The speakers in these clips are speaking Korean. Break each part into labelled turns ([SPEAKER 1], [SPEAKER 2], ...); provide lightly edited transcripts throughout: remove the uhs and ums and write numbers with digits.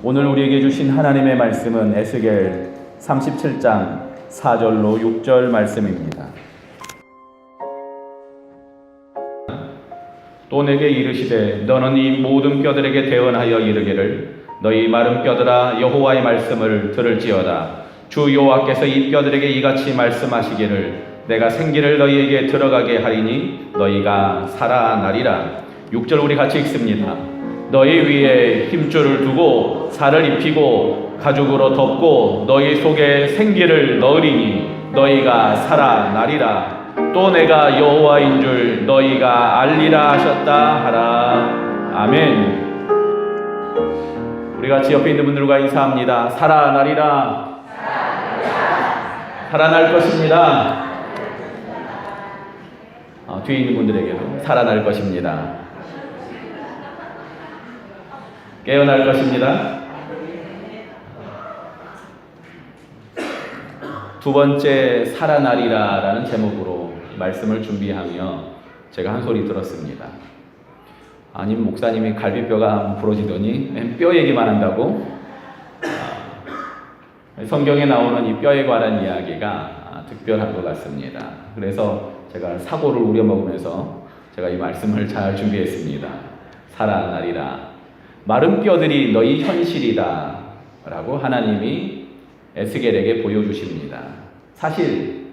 [SPEAKER 1] 오늘 우리에게 주신 하나님의 말씀은 에스겔 37장 4절로 6절 말씀입니다. 또 내게 이르시되 너는 이 모든 뼈들에게 대언하여 이르기를 너희 마른 뼈들아 여호와의 말씀을 들을지어다. 주 여호와께서 이 뼈들에게 이같이 말씀하시기를 내가 생기를 너희에게 들어가게 하리니 너희가 살아나리라. 6절 우리 같이 읽습니다. 너희 위에 힘줄을 두고 살을 입히고 가죽으로 덮고 너희 속에 생기를 넣으리니 너희가 살아나리라. 또 내가 여호와인 줄 너희가 알리라 하셨다 하라. 아멘. 우리 같이 옆에 있는 분들과 인사합니다. 살아나리라. 살아날 것입니다. 뒤에 있는 분들에게도 살아날 것입니다. 깨어날 것입니다. 두 번째 살아나리라 라는 제목으로 말씀을 준비하며 제가 한 소리 들었습니다. 아니 목사님이 갈비뼈가 부러지더니 뼈 얘기만 한다고? 성경에 나오는 이 뼈에 관한 이야기가 특별한 것 같습니다. 그래서 제가 사고를 우려먹으면서 제가 이 말씀을 잘 준비했습니다. 살아나리라. 마른 뼈들이 너희 현실이다 라고 하나님이 에스겔에게 보여주십니다. 사실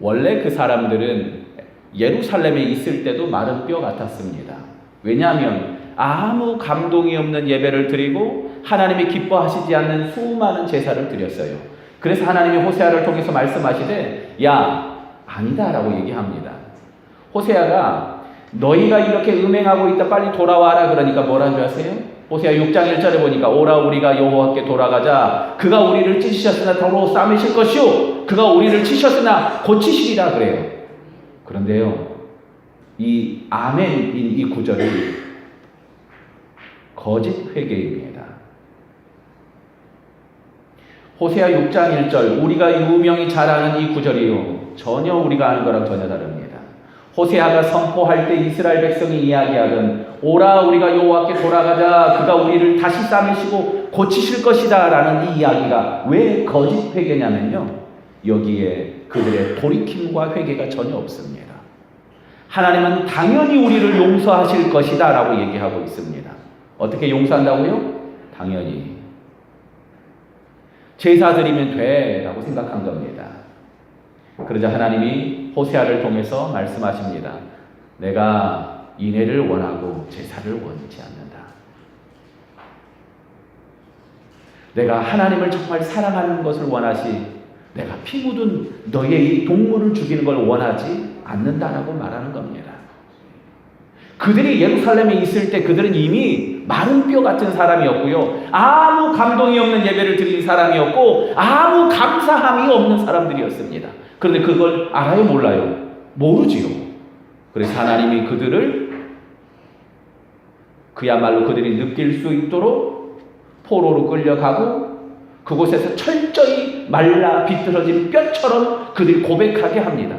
[SPEAKER 1] 원래 그 사람들은 예루살렘에 있을 때도 마른 뼈 같았습니다. 왜냐하면 아무 감동이 없는 예배를 드리고 하나님이 기뻐하시지 않는 수많은 제사를 드렸어요. 그래서 하나님이 호세아를 통해서 말씀하시되 야 아니다 라고 얘기합니다. 호세아가 너희가 이렇게 음행하고 있다 빨리 돌아와라 그러니까 뭐라는 줄 아세요? 호세아 6장 1절에 보니까 오라 우리가 여호와께 돌아가자. 그가 우리를 찢으셨으나 더러 싸매실 것이요 그가 우리를 치셨으나 고치시리라 그래요. 그런데요 이 아멘인 이 구절이 거짓 회개입니다. 호세아 6장 1절 우리가 유명히 잘 아는 이 구절이요 전혀 우리가 아는 거랑 전혀 다릅니다. 호세아가 선포할 때 이스라엘 백성이 이야기하던 오라 우리가 여호와께 돌아가자 그가 우리를 다시 싸매시고 고치실 것이다 라는 이 이야기가 왜 거짓 회개냐면요 여기에 그들의 돌이킴과 회개가 전혀 없습니다. 하나님은 당연히 우리를 용서하실 것이다 라고 얘기하고 있습니다. 어떻게 용서한다고요? 당연히 제사 드리면 돼 라고 생각한 겁니다. 그러자 하나님이 호세아를 통해서 말씀하십니다. 내가 인애를 원하고 제사를 원치 않는다. 내가 하나님을 정말 사랑하는 것을 원하시 내가 피 묻은 너의 이 동물을 죽이는 걸 원하지 않는다라고 말하는 겁니다. 그들이 예루살렘에 있을 때 그들은 이미 마른 뼈 같은 사람이었고요. 아무 감동이 없는 예배를 드린 사람이었고 아무 감사함이 없는 사람들이었습니다. 그런데 그걸 알아요? 몰라요? 모르지요. 그래서 하나님이 그들을 그야말로 그들이 느낄 수 있도록 포로로 끌려가고 그곳에서 철저히 말라 비틀어진 뼈처럼 그들이 고백하게 합니다.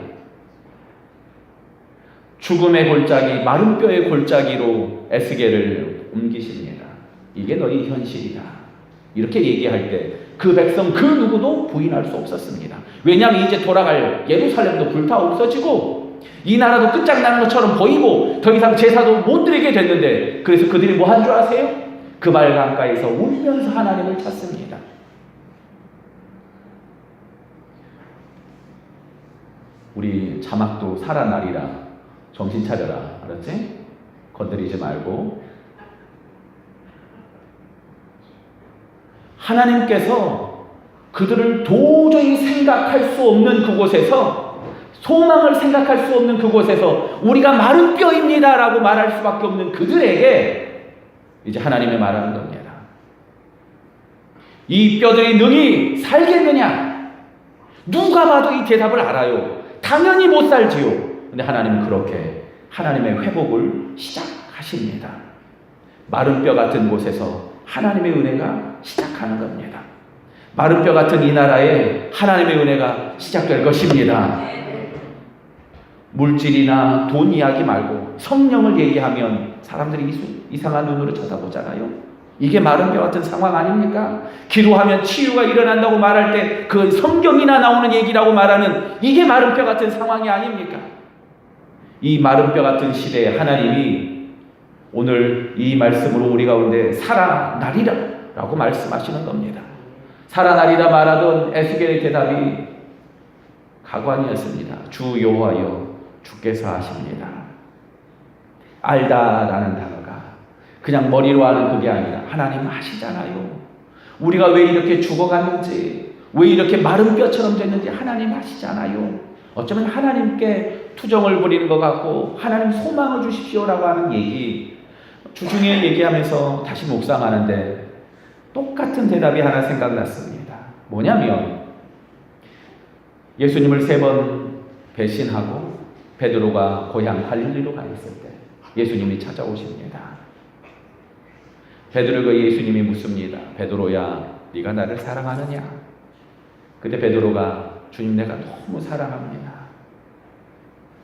[SPEAKER 1] 죽음의 골짜기, 마른 뼈의 골짜기로 에스겔을 옮기십니다. 이게 너희 현실이다. 이렇게 얘기할 때 그 백성 그 누구도 부인할 수 없었습니다. 왜냐하면 이제 돌아갈 예루살렘도 불타 없어지고 이 나라도 끝장나는 것처럼 보이고 더 이상 제사도 못 드리게 됐는데 그래서 그들이 뭐 한 줄 아세요? 그 말 강가에서 울면서 하나님을 찾습니다. 우리 자막도 살아나리라. 정신 차려라. 알았지? 건드리지 말고. 하나님께서 그들을 도저히 생각할 수 없는 그곳에서 소망을 생각할 수 없는 그곳에서 우리가 마른 뼈입니다 라고 말할 수밖에 없는 그들에게 이제 하나님이 말하는 겁니다. 이 뼈들이 능히 살겠느냐? 누가 봐도 이 대답을 알아요. 당연히 못 살지요. 근데 하나님은 그렇게 하나님의 회복을 시작하십니다. 마른 뼈 같은 곳에서 하나님의 은혜가 시작하는 겁니다. 마른 뼈 같은 이 나라에 하나님의 은혜가 시작될 것입니다. 물질이나 돈 이야기 말고 성령을 얘기하면 사람들이 이상한 눈으로 쳐다보잖아요. 이게 마른 뼈 같은 상황 아닙니까? 기도하면 치유가 일어난다고 말할 때 그 성경이나 나오는 얘기라고 말하는 이게 마른 뼈 같은 상황이 아닙니까? 이 마른 뼈 같은 시대에 하나님이 오늘 이 말씀으로 우리 가운데 살아나리라 라고 말씀하시는 겁니다. 살아나리라 말하던 에스겔의 대답이 가관이었습니다. 주 여호와여 주께서 하십니다. 알다라는 단어가 그냥 머리로 하는 그게 아니라 하나님 하시잖아요. 우리가 왜 이렇게 죽어갔는지, 왜 이렇게 마른 뼈처럼 됐는지 하나님 하시잖아요. 어쩌면 하나님께 투정을 부리는 것 같고 하나님 소망을 주십시오라고 하는 얘기, 주중에 얘기하면서 다시 묵상하는데 똑같은 대답이 하나 생각났습니다. 뭐냐면 예수님을 3번 배신하고 베드로가 고향 갈릴리로 가 있을 때 예수님이 찾아오십니다. 베드로가 예수님이 묻습니다. 베드로야, 네가 나를 사랑하느냐? 그때 베드로가 주님 내가 너무 사랑합니다.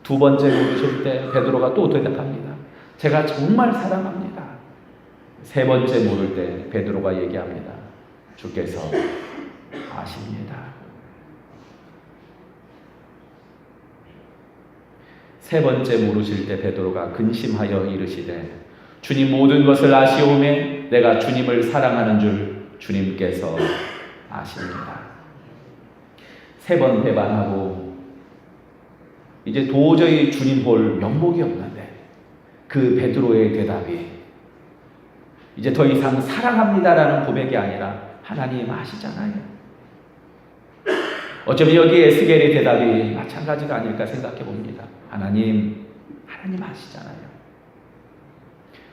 [SPEAKER 1] 2번째 물으실 때 베드로가 또 대답합니다. 제가 정말 사랑합니다. 3번째 물을 때 베드로가 얘기합니다. 주께서 아십니다. 3번째 물으실 때 베드로가 근심하여 이르시되 주님 모든 것을 아시오매 내가 주님을 사랑하는 줄 주님께서 아십니다. 3번 배반하고 이제 도저히 주님 볼 면목이 없는데 그 베드로의 대답이 이제 더 이상 사랑합니다라는 고백이 아니라 하나님 아시잖아요. 어쩌면 여기 에스겔의 대답이 마찬가지가 아닐까 생각해 봅니다. 하나님 아시잖아요.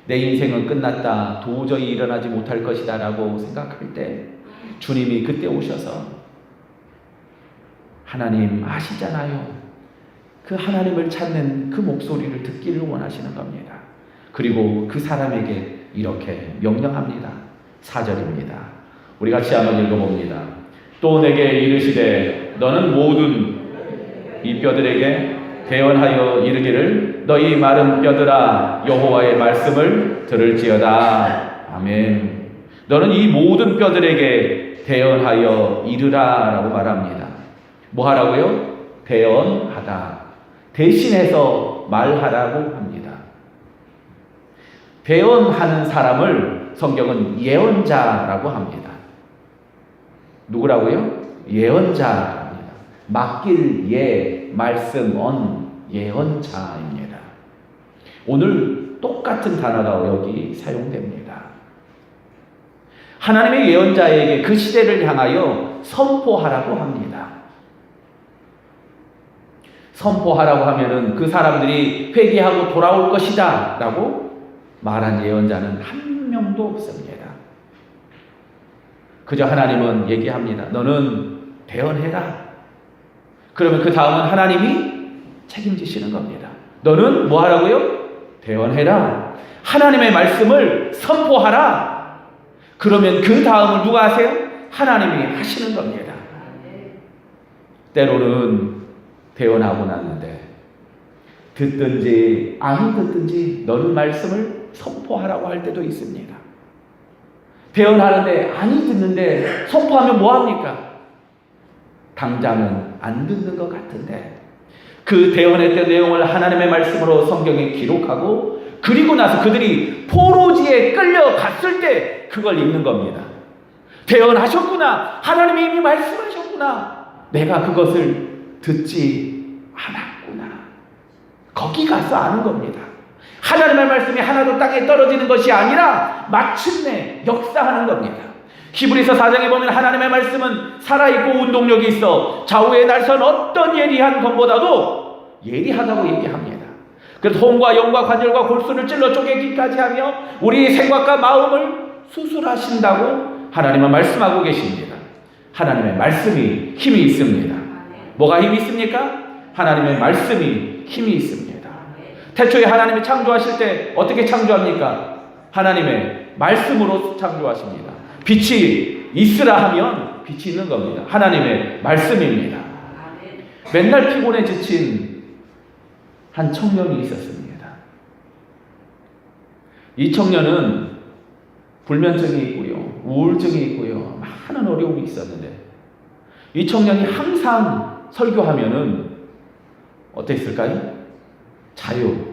[SPEAKER 1] 내 인생은 끝났다, 도저히 일어나지 못할 것이다 라고 생각할 때 주님이 그때 오셔서 하나님 아시잖아요. 그 하나님을 찾는 그 목소리를 듣기를 원하시는 겁니다. 그리고 그 사람에게 이렇게 명령합니다. 4절입니다. 우리 같이 한번 읽어봅니다. 또 내게 이르시되 너는 모든 이 뼈들에게 대언하여 이르기를 너희 마른 뼈들아 여호와의 말씀을 들을지어다. 아멘. 너는 이 모든 뼈들에게 대언하여 이르라 라고 말합니다. 뭐 하라고요? 대언하다. 대신해서 말하라고 합니다. 대언하는 사람을 성경은 예언자라고 합니다. 누구라고요? 예언자입니다. 맡길 예, 말씀 언, 예언자입니다. 오늘 똑같은 단어가 여기 사용됩니다. 하나님의 예언자에게 그 시대를 향하여 선포하라고 합니다. 선포하라고 하면은 그 사람들이 회개하고 돌아올 것이다 라고 말한 예언자는 한 명도 없습니다. 그저 하나님은 얘기합니다. 너는 대언해라. 그러면 그 다음은 하나님이 책임지시는 겁니다. 너는 뭐 하라고요? 대언해라. 하나님의 말씀을 선포하라. 그러면 그 다음을 누가 하세요? 하나님이 하시는 겁니다. 때로는 대언하고 났는데 듣든지 안 듣든지 너는 말씀을 선포하라고 할 때도 있습니다. 대언하는데 아니 듣는데 선포하면 뭐합니까? 당장은 안 듣는 것 같은데 그 대언했던 내용을 하나님의 말씀으로 성경에 기록하고 그리고 나서 그들이 포로지에 끌려갔을 때 그걸 읽는 겁니다. 대언하셨구나. 하나님이 이미 말씀하셨구나. 내가 그것을 듣지 않았구나. 거기 가서 아는 겁니다. 하나님의 말씀이 하나도 땅에 떨어지는 것이 아니라 마침내 역사하는 겁니다. 히브리서 4장에 보면 하나님의 말씀은 살아있고 운동력이 있어 좌우에 날선 어떤 예리한 검보다도 예리하다고 얘기합니다. 그래서 혼과 영과 관절과 골수를 찔러 쪼개기까지 하며 우리의 생각과 마음을 수술하신다고 하나님은 말씀하고 계십니다. 하나님의 말씀이 힘이 있습니다. 뭐가 힘이 있습니까? 하나님의 말씀이 힘이 있습니다. 태초에 하나님이 창조하실 때 어떻게 창조합니까? 하나님의 말씀으로 창조하십니다. 빛이 있으라 하면 빛이 있는 겁니다. 하나님의 말씀입니다. 맨날 피곤해 지친 한 청년이 있었습니다. 이 청년은 불면증이 있고요, 우울증이 있고요, 많은 어려움이 있었는데 이 청년이 항상 설교하면은 어땠을까요? 자유.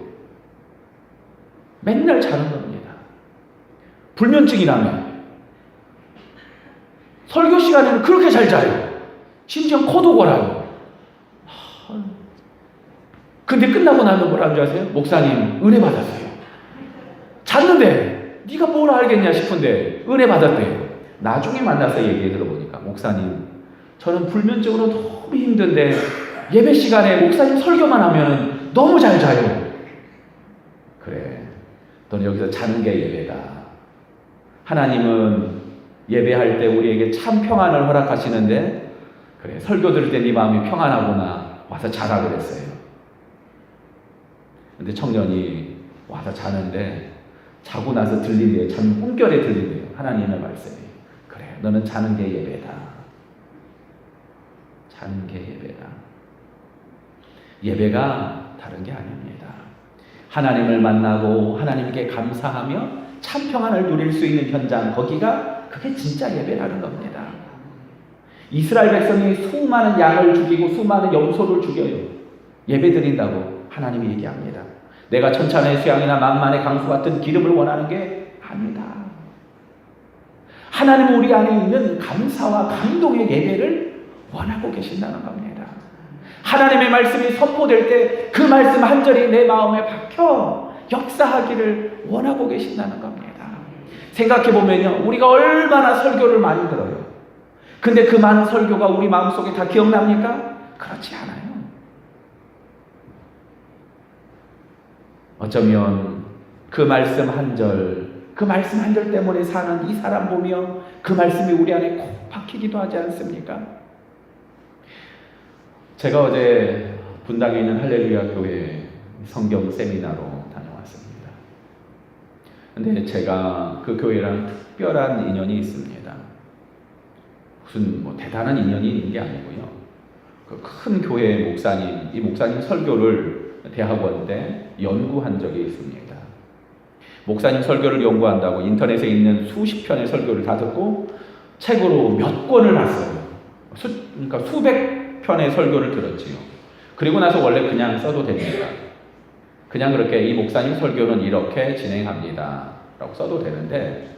[SPEAKER 1] 맨날 자는 겁니다. 불면증이라면 설교 시간에는 그렇게 잘 자요. 심지어 코도 골아요. 근데 끝나고 나면 뭐라는 줄 아세요? 목사님 은혜 받았어요. 잤는데 네가 뭘 알겠냐 싶은데 은혜 받았대요. 나중에 만나서 얘기해 들어보니까 목사님 저는 불면증으로 너무 힘든데 예배 시간에 목사님 설교만 하면 너무 잘 자요. 그래, 너는 여기서 자는 게 예배다. 하나님은 예배할 때 우리에게 참 평안을 허락하시는데 그래, 설교 들을 때 네 마음이 평안하구나, 와서 자라 그랬어요. 근데 청년이 와서 자는데 자고 나서 들린대요. 참 꿈결에 들린대요. 하나님의 말씀이. 그래, 너는 자는 게 예배다. 자는 게 예배다. 예배가 다른 게 아닙니다. 하나님을 만나고 하나님께 감사하며 참 평안을 누릴 수 있는 현장, 그게 진짜 예배라는 겁니다. 이스라엘 백성이 수많은 양을 죽이고 수많은 염소를 죽여요. 예배 드린다고 하나님이 얘기합니다. 내가 천찬의 수양이나 만만의 강수 같은 기름을 원하는 게 아니다. 하나님은 우리 안에 있는 감사와 감동의 예배를 원하고 계신다는 겁니다. 하나님의 말씀이 선포될 때 그 말씀 한 절이 내 마음에 박혀 역사하기를 원하고 계신다는 겁니다. 생각해보면요, 우리가 얼마나 설교를 많이 들어요. 근데 그 많은 설교가 우리 마음속에 다 기억납니까? 그렇지 않아요. 어쩌면 그 말씀 한 절 때문에 사는 이 사람 보며 그 말씀이 우리 안에 콕 박히기도 하지 않습니까? 제가 어제 분당에 있는 할렐루야 교회 성경 세미나로 다녀왔습니다. 근데 제가 그 교회랑 특별한 인연이 있습니다. 무슨 대단한 인연이 있는 게 아니고요. 그 큰 교회 목사님, 이 목사님 설교를 대학원 때 연구한 적이 있습니다. 목사님 설교를 연구한다고 인터넷에 있는 수십 편의 설교를 다 듣고 책으로 몇 권을 봤어요. 그러니까 수백 편의 설교를 들었지요. 그리고 나서 원래 그냥 써도 됩니다. 그냥 그렇게 이 목사님 설교는 이렇게 진행합니다 라고 써도 되는데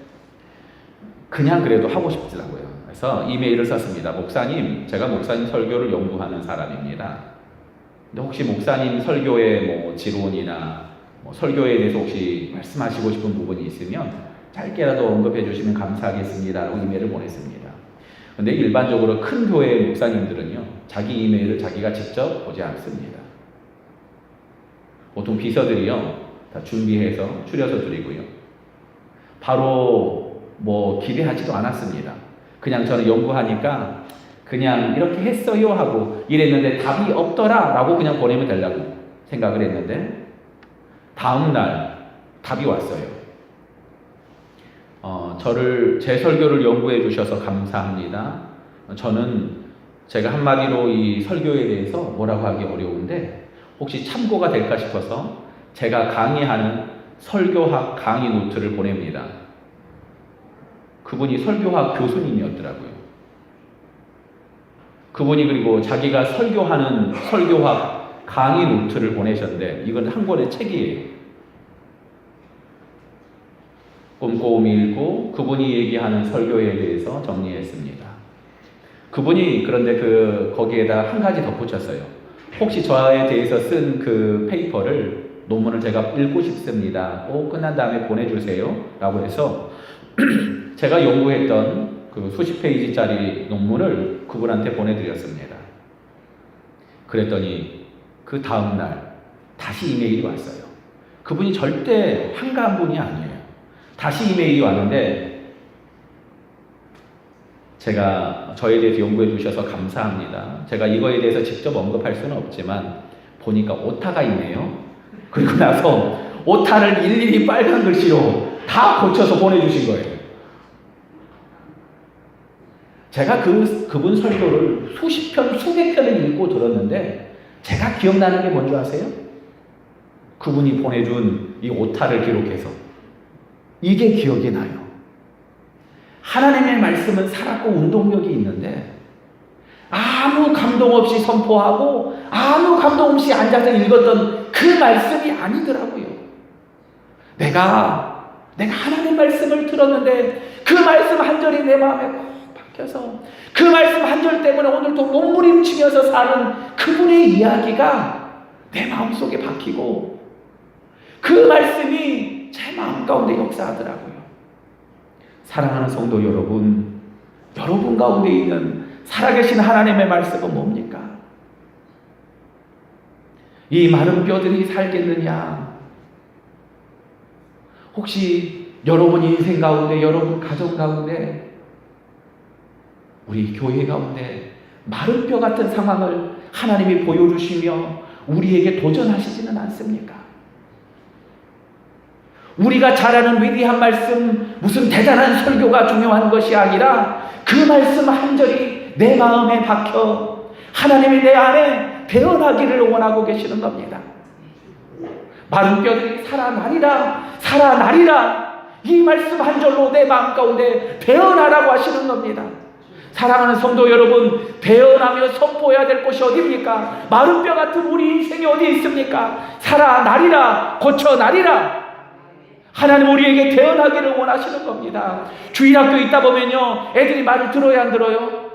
[SPEAKER 1] 그냥 그래도 하고 싶더라고요. 그래서 이메일을 썼습니다. 목사님, 제가 목사님 설교를 연구하는 사람입니다. 근데 혹시 목사님 설교의 지론이나 설교에 대해서 혹시 말씀하시고 싶은 부분이 있으면 짧게라도 언급해 주시면 감사하겠습니다 라고 이메일을 보냈습니다. 근데 일반적으로 큰 교회의 목사님들은요, 자기 이메일을 자기가 직접 보지 않습니다. 보통 비서들이요, 다 준비해서 추려서 드리고요. 바로 기대하지도 않았습니다. 그냥 저는 연구하니까 그냥 이렇게 했어요 하고 이랬는데 답이 없더라 라고 그냥 보내면 되려고 생각을 했는데 다음날 답이 왔어요. 제 설교를 연구해 주셔서 감사합니다. 저는 제가 한마디로 이 설교에 대해서 뭐라고 하기 어려운데 혹시 참고가 될까 싶어서 제가 강의하는 설교학 강의 노트를 보냅니다. 그분이 설교학 교수님이었더라고요. 그분이 그리고 자기가 설교하는 설교학 강의 노트를 보내셨는데 이건 한 권의 책이에요. 꼼꼼히 읽고 그분이 얘기하는 설교에 대해서 정리했습니다. 그분이 그런데 거기에다 한 가지 덧붙였어요. 혹시 저에 대해서 쓴 그 페이퍼를 논문을 제가 읽고 싶습니다. 끝난 다음에 보내주세요 라고 해서 제가 연구했던 그 수십 페이지짜리 논문을 그분한테 보내드렸습니다. 그랬더니 그 다음날 다시 이메일이 왔어요. 그분이 절대 한가한 분이 아니에요. 다시 이메일이 왔는데 제가 저에 대해서 연구해 주셔서 감사합니다. 제가 이거에 대해서 직접 언급할 수는 없지만 보니까 오타가 있네요. 그리고 나서 오타를 일일이 빨간 글씨로 다 고쳐서 보내주신 거예요. 제가 그분 설교를 수십 편, 수백 편을 읽고 들었는데 제가 기억나는 게 뭔지 아세요? 그분이 보내준 이 오타를 기록해서 이게 기억이 나요. 하나님의 말씀은 살았고 운동력이 있는데 아무 감동 없이 선포하고 아무 감동 없이 앉아서 읽었던 그 말씀이 아니더라고요. 내가 하나님 말씀을 들었는데 그 말씀 한 절이 내 마음에 꼭 박혀서 그 말씀 한 절 때문에 오늘도 몸부림치면서 사는 그분의 이야기가 내 마음속에 박히고 그 말씀이 제 마음 가운데 역사하더라고요. 사랑하는 성도 여러분, 여러분 가운데 있는 살아계신 하나님의 말씀은 뭡니까? 이 마른 뼈들이 살겠느냐? 혹시 여러분 인생 가운데, 여러분 가정 가운데, 우리 교회 가운데 마른 뼈 같은 상황을 하나님이 보여주시며 우리에게 도전하시지는 않습니까? 우리가 잘하는 위대한 말씀, 무슨 대단한 설교가 중요한 것이 아니라 그 말씀 한 절이 내 마음에 박혀 하나님이 내 안에 태어나기를 원하고 계시는 겁니다. 마른 뼈들이 살아나리라, 살아나리라. 이 말씀 한 절로 내 마음 가운데 태어나라고 하시는 겁니다. 사랑하는 성도 여러분, 태어나며 선포해야 될 곳이 어디입니까? 마른 뼈 같은 우리 인생이 어디 있습니까? 살아나리라, 고쳐나리라. 하나님 우리에게 태어나기를 원하시는 겁니다. 주일학교 있다 보면요, 애들이 말을 들어요, 안 들어요?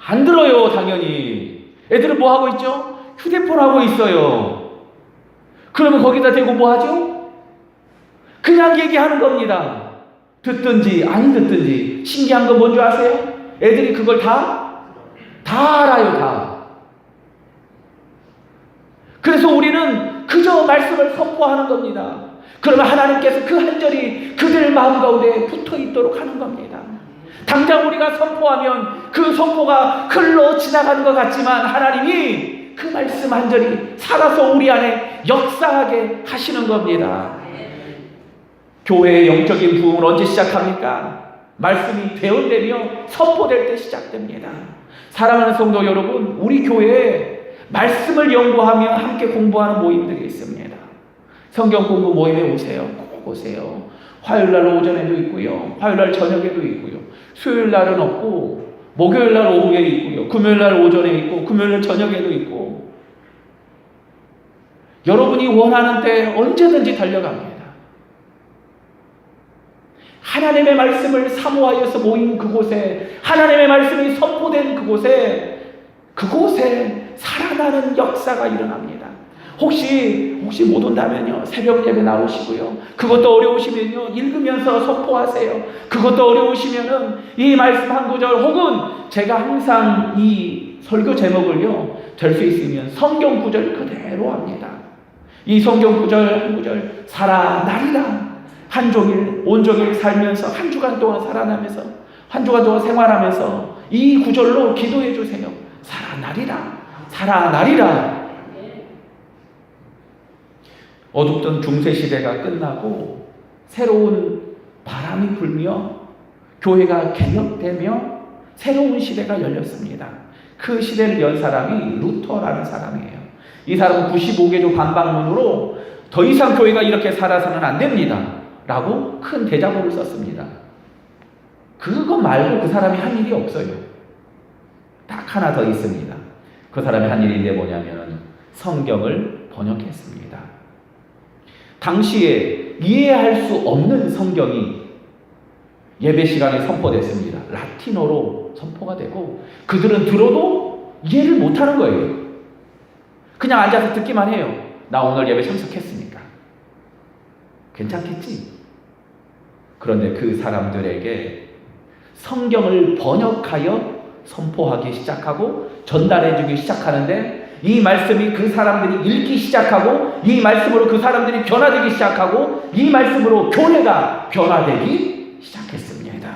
[SPEAKER 1] 안 들어요, 당연히. 애들은 뭐 하고 있죠? 휴대폰 하고 있어요. 그러면 거기다 대고 뭐 하죠? 그냥 얘기하는 겁니다. 듣든지 안 듣든지. 신기한 건 뭔지 아세요? 애들이 그걸 다 알아요, 다. 그래서 우리는 그저 말씀을 선포하는 겁니다. 그러면 하나님께서 그 한 절이 그들 마음 가운데 붙어 있도록 하는 겁니다. 당장 우리가 선포하면 그 선포가 흘러 지나가는 것 같지만 하나님이 그 말씀 한 절이 살아서 우리 안에 역사하게 하시는 겁니다. 교회의 영적인 부흥은 언제 시작합니까? 말씀이 대언되며 선포될 때 시작됩니다. 사랑하는 성도 여러분, 우리 교회에 말씀을 연구하며 함께 공부하는 모임들이 있습니다. 성경 공부 모임에 오세요. 꼭 오세요. 화요일날 오전에도 있고요, 화요일날 저녁에도 있고요, 수요일날은 없고 목요일날 오후에 있고요, 금요일날 오전에 있고 금요일날 저녁에도 있고, 여러분이 원하는 때 언제든지 달려갑니다. 하나님의 말씀을 사모하여서 모인 그곳에, 하나님의 말씀이 선포된 그곳에 살아나는 역사가 일어납니다. 혹시 못 온다면요, 새벽 예배 나오시고요, 그것도 어려우시면요, 읽으면서 선포하세요. 그것도 어려우시면은 이 말씀 한 구절, 혹은 제가 항상 이 설교 제목을요, 될 수 있으면 성경 구절 그대로 합니다. 이 성경 구절 한 구절 살아나리라. 온종일 살면서 한 주간 동안 살아나면서 한 주간 동안 생활하면서 이 구절로 기도해 주세요. 살아나리라, 살아나리라. 어둡던 중세시대가 끝나고 새로운 바람이 불며 교회가 개혁되며 새로운 시대가 열렸습니다. 그 시대를 연 사람이 루터라는 사람이에요. 이 사람은 95개조 반박문으로 더 이상 교회가 이렇게 살아서는 안 됩니다 라고 큰 대자보를 썼습니다. 그거 말고 그 사람이 한 일이 없어요. 딱 하나 더 있습니다. 그 사람이 한 일인데 뭐냐면 성경을 번역했습니다. 당시에 이해할 수 없는 성경이 예배 시간에 선포됐습니다. 라틴어로 선포가 되고 그들은 들어도 이해를 못하는 거예요. 그냥 앉아서 듣기만 해요. 나 오늘 예배 참석했으니까 괜찮겠지? 그런데 그 사람들에게 성경을 번역하여 선포하기 시작하고 전달해주기 시작하는데, 이 말씀이 그 사람들이 읽기 시작하고 이 말씀으로 그 사람들이 변화되기 시작하고 이 말씀으로 교회가 변화되기 시작했습니다.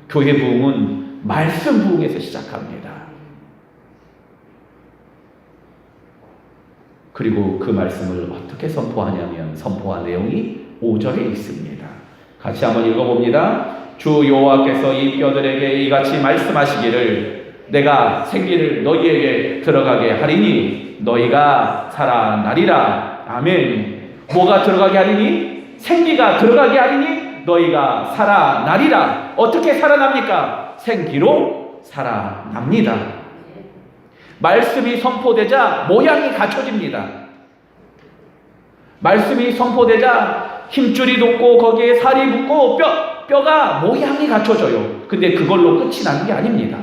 [SPEAKER 1] 교회 부흥은 말씀 부흥에서 시작합니다. 그리고 그 말씀을 어떻게 선포하냐면 선포한 내용이 5절에 있습니다. 같이 한번 읽어봅니다. 주 여호와께서 이 뼈들에게 이같이 말씀하시기를 내가 생기를 너희에게 들어가게 하리니 너희가 살아나리라. 아멘. 뭐가 들어가게 하리니? 생기가 들어가게 하리니 너희가 살아나리라. 어떻게 살아납니까? 생기로 살아납니다. 말씀이 선포되자 모양이 갖춰집니다. 말씀이 선포되자 힘줄이 돋고 거기에 살이 붙고 뼈가 모양이 갖춰져요. 근데 그걸로 끝이 나는 게 아닙니다.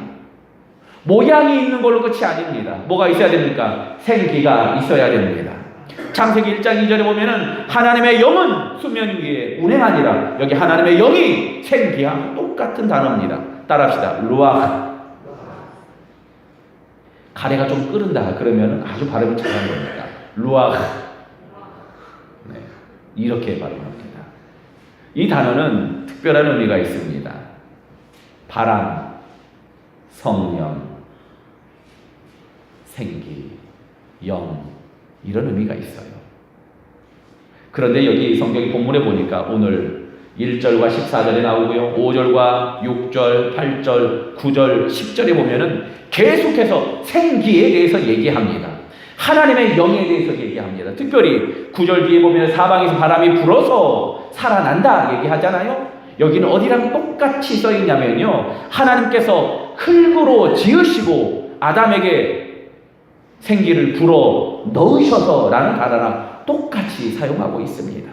[SPEAKER 1] 모양이 있는 걸로 끝이 아닙니다. 뭐가 있어야 됩니까? 생기가 있어야 됩니다. 창세기 1장 2절에 보면은 하나님의 영은 수면 위에 운행하니라. 여기 하나님의 영이 생기와 똑같은 단어입니다. 따라합시다. 루아흐. 가래가 좀 끓는다 그러면 아주 발음이 잘하는 겁니다. 루아흐. 네, 이렇게 발음합니다. 이 단어는 특별한 의미가 있습니다. 바람, 성령, 생기, 영, 이런 의미가 있어요. 그런데 여기 성경 본문에 보니까 오늘 1절과 14절에 나오고요, 5절과 6절, 8절, 9절, 10절에 보면은 계속해서 생기에 대해서 얘기합니다. 하나님의 영에 대해서 얘기합니다. 특별히 9절 뒤에 보면 사방에서 바람이 불어서 살아난다 얘기하잖아요. 여기는 어디랑 똑같이 써 있냐면요, 하나님께서 흙으로 지으시고 아담에게 생기를 불어 넣으셔서 라는 단어랑 똑같이 사용하고 있습니다.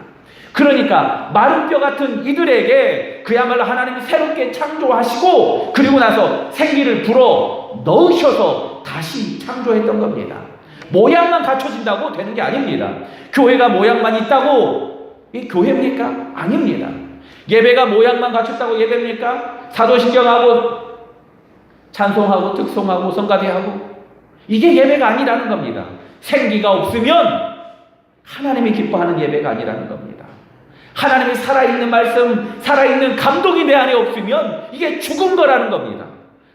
[SPEAKER 1] 그러니까 마른 뼈 같은 이들에게 그야말로 하나님이 새롭게 창조하시고 그리고 나서 생기를 불어 넣으셔서 다시 창조했던 겁니다. 모양만 갖춰진다고 되는 게 아닙니다. 교회가 모양만 있다고 이 교회입니까? 아닙니다. 예배가 모양만 갖췄다고 예배입니까? 사도신경하고 찬송하고 특송하고 성가대하고 이게 예배가 아니라는 겁니다. 생기가 없으면 하나님이 기뻐하는 예배가 아니라는 겁니다. 하나님이 살아있는 말씀, 살아있는 감동이 내 안에 없으면 이게 죽은 거라는 겁니다.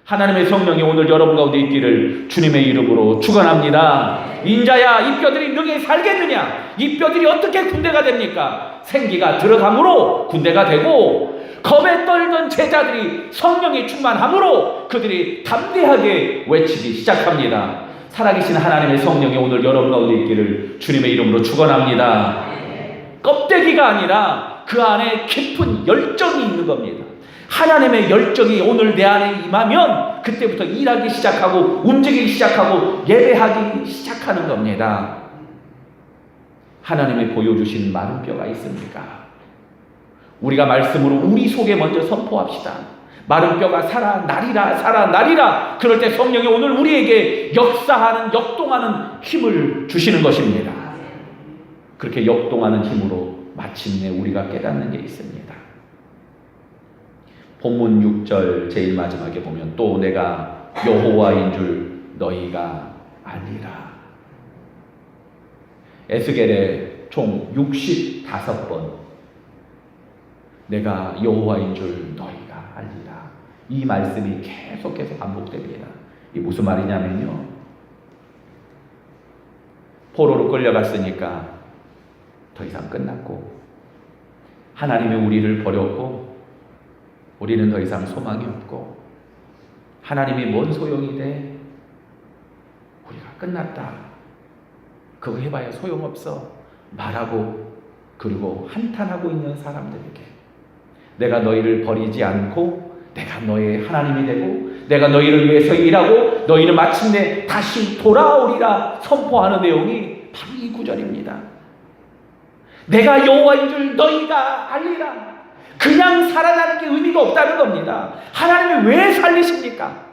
[SPEAKER 1] 하나님의 성령이 오늘 여러분 가운데 있기를 주님의 이름으로 축원합니다. 인자야, 이 뼈들이 능히 살겠느냐? 이 뼈들이 어떻게 군대가 됩니까? 생기가 들어감으로 군대가 되고, 겁에 떨던 제자들이 성령이 충만함으로 그들이 담대하게 외치기 시작합니다. 살아계신 하나님의 성령이 오늘 여러분 가운데 있기를 주님의 이름으로 축원합니다. 껍데기가 아니라 그 안에 깊은 열정이 있는 겁니다. 하나님의 열정이 오늘 내 안에 임하면 그때부터 일하기 시작하고 움직이기 시작하고 예배하기 시작하는 겁니다. 하나님이 보여주신 마른 뼈가 있습니까? 우리가 말씀으로 우리 속에 먼저 선포합시다. 마른 뼈가 살아나리라, 살아나리라. 그럴 때 성령이 오늘 우리에게 역사하는, 역동하는 힘을 주시는 것입니다. 그렇게 역동하는 힘으로 마침내 우리가 깨닫는 게 있습니다. 본문 6절 제일 마지막에 보면 또 내가 여호와인 줄 너희가 아니라. 에스겔에 총 65번 내가 여호와인 줄 너희가 알리라. 이 말씀이 계속해서 반복됩니다. 이게 무슨 말이냐면요, 포로로 끌려갔으니까 더 이상 끝났고 하나님이 우리를 버렸고 우리는 더 이상 소망이 없고 하나님이 뭔 소용이 돼? 우리가 끝났다. 그거 해봐야 소용없어 말하고 그리고 한탄하고 있는 사람들에게 내가 너희를 버리지 않고 내가 너의 하나님이 되고 내가 너희를 위해서 일하고 너희는 마침내 다시 돌아오리라 선포하는 내용이 바로 이 구절입니다. 내가 여호와인 줄 너희가 알리라. 그냥 살아나는 게 의미가 없다는 겁니다. 하나님이 왜 살리십니까?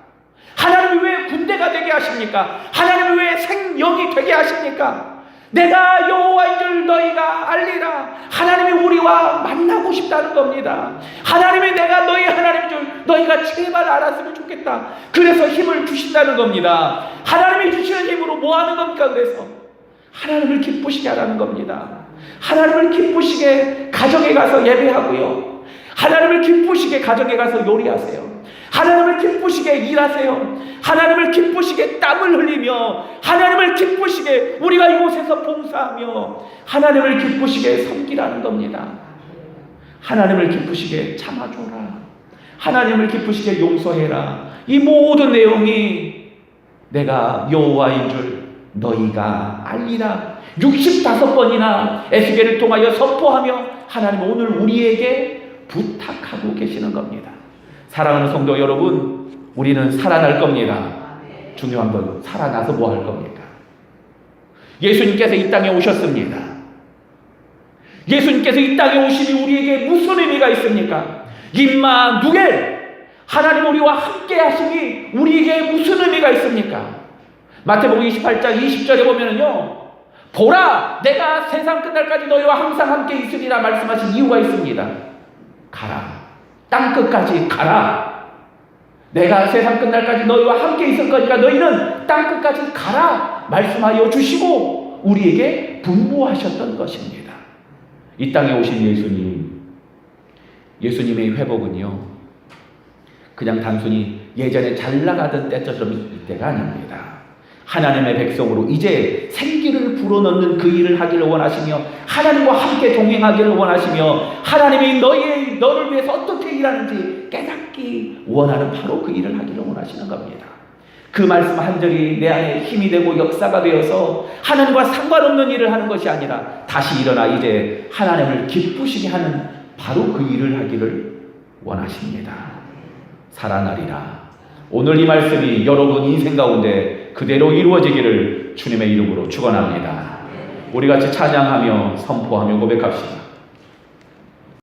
[SPEAKER 1] 하나님이 왜 군대가 되게 하십니까? 하나님이 왜 생명이 되게 하십니까? 내가 여호와인 줄 너희가 알리라. 하나님이 우리와 만나고 싶다는 겁니다. 하나님이 내가 너희 하나님인 줄 너희가 제발 알았으면 좋겠다. 그래서 힘을 주신다는 겁니다. 하나님이 주시는 힘으로 뭐 하는 겁니까? 그래서 하나님을 기쁘시게 하라는 겁니다. 하나님을 기쁘시게 가정에 가서 예배하고요, 하나님을 기쁘시게 가정에 가서 요리하세요. 하나님을 기쁘시게 일하세요. 하나님을 기쁘시게 땀을 흘리며 하나님을 기쁘시게 우리가 이곳에서 봉사하며 하나님을 기쁘시게 섬기라는 겁니다. 하나님을 기쁘시게 참아줘라. 하나님을 기쁘시게 용서해라. 이 모든 내용이 내가 여호와인 줄 너희가 알리라. 65번이나 에스겔을 통하여 선포하며 하나님 오늘 우리에게 부탁하고 계시는 겁니다. 사랑하는 성도 여러분, 우리는 살아날 겁니다. 중요한 건 살아나서 뭐 할 겁니까? 예수님께서 이 땅에 오셨습니다. 예수님께서 이 땅에 오심이 우리에게 무슨 의미가 있습니까? 임마누엘, 하나님 우리와 함께 하심이 우리에게 무슨 의미가 있습니까? 마태복음 28장 20절에 보면은요, 보라, 내가 세상 끝날까지 너희와 항상 함께 있으리라 말씀하신 이유가 있습니다. 가라, 땅끝까지 가라. 내가 세상 끝날까지 너희와 함께 있을 거니까 너희는 땅끝까지 가라 말씀하여 주시고 우리에게 분부하셨던 것입니다. 이 땅에 오신 예수님의 회복은요, 그냥 단순히 예전에 잘 나가던 때처럼 이때가 아닙니다. 하나님의 백성으로 이제 생기를 불어넣는 그 일을 하기를 원하시며 하나님과 함께 동행하기를 원하시며 하나님이 너를 위해서 어떻게 일하는지 깨닫기 원하는 바로 그 일을 하기를 원하시는 겁니다. 그 말씀 한 절이 내 안에 힘이 되고 역사가 되어서 하나님과 상관없는 일을 하는 것이 아니라 다시 일어나 이제 하나님을 기쁘시게 하는 바로 그 일을 하기를 원하십니다. 살아나리라. 오늘 이 말씀이 여러분 인생 가운데 그대로 이루어지기를 주님의 이름으로 축원합니다. 우리 같이 찬양하며 선포하며 고백합시다.